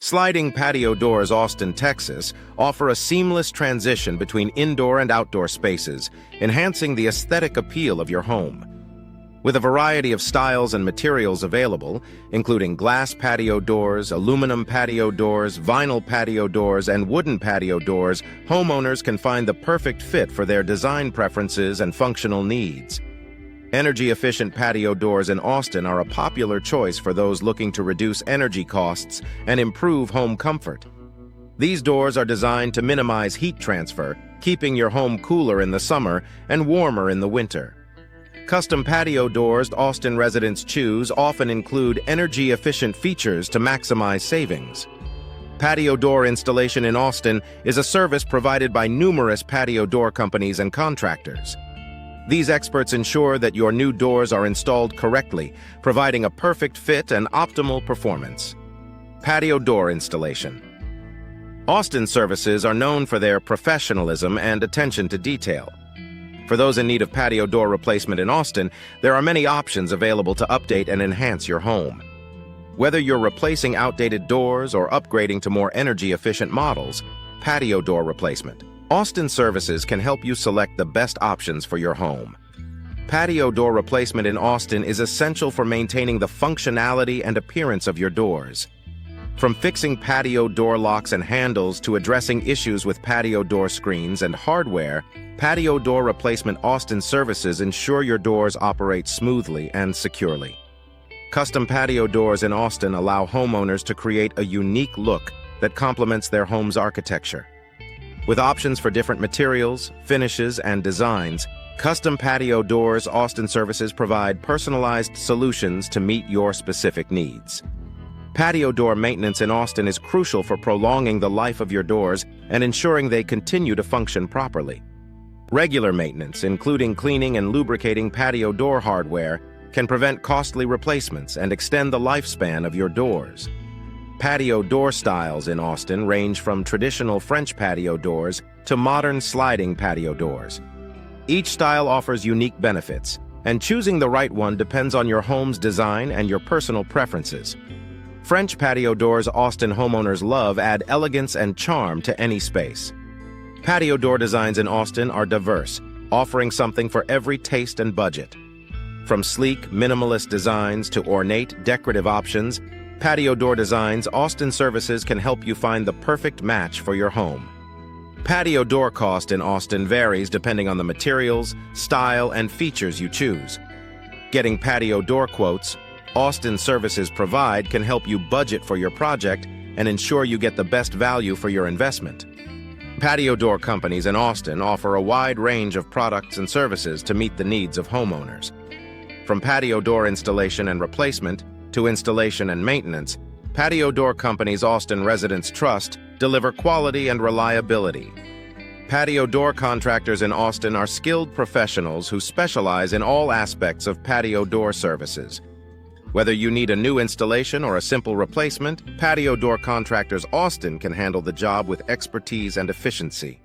Sliding patio doors Austin, Texas, offer a seamless transition between indoor and outdoor spaces, enhancing the aesthetic appeal of your home. With a variety of styles and materials available, including glass patio doors, aluminum patio doors, vinyl patio doors, and wooden patio doors, homeowners can find the perfect fit for their design preferences and functional needs. Energy-efficient patio doors in Austin are a popular choice for those looking to reduce energy costs and improve home comfort. These doors are designed to minimize heat transfer, keeping your home cooler in the summer and warmer in the winter. Custom patio doors Austin residents choose often include energy-efficient features to maximize savings. Patio door installation in Austin is a service provided by numerous patio door companies and contractors. These experts ensure that your new doors are installed correctly, providing a perfect fit and optimal performance. Patio door installation. Austin services are known for their professionalism and attention to detail. For those in need of patio door replacement in Austin, there are many options available to update and enhance your home. Whether you're replacing outdated doors or upgrading to more energy-efficient models, patio door replacement. Austin Services can help you select the best options for your home. Patio door replacement in Austin is essential for maintaining the functionality and appearance of your doors. From fixing patio door locks and handles to addressing issues with patio door screens and hardware, Patio Door Replacement Austin Services ensure your doors operate smoothly and securely. Custom patio doors in Austin allow homeowners to create a unique look that complements their home's architecture. With options for different materials, finishes, and designs, Custom Patio Doors Austin Services provide personalized solutions to meet your specific needs. Patio door maintenance in Austin is crucial for prolonging the life of your doors and ensuring they continue to function properly. Regular maintenance, including cleaning and lubricating patio door hardware, can prevent costly replacements and extend the lifespan of your doors. Patio door styles in Austin range from traditional French patio doors to modern sliding patio doors. Each style offers unique benefits, and choosing the right one depends on your home's design and your personal preferences. French patio doors Austin homeowners love add elegance and charm to any space. Patio door designs in Austin are diverse, offering something for every taste and budget. From sleek, minimalist designs to ornate, decorative options, Patio Door Designs Austin Services can help you find the perfect match for your home. Patio door cost in Austin varies depending on the materials, style, and features you choose. Getting patio door quotes Austin Services provide can help you budget for your project and ensure you get the best value for your investment. Patio door companies in Austin offer a wide range of products and services to meet the needs of homeowners. From patio door installation and replacement to installation and maintenance, patio door companies Austin residents trust deliver quality and reliability. Patio door contractors in Austin are skilled professionals who specialize in all aspects of patio door services. Whether you need a new installation or a simple replacement, Patio Door Contractors Austin can handle the job with expertise and efficiency.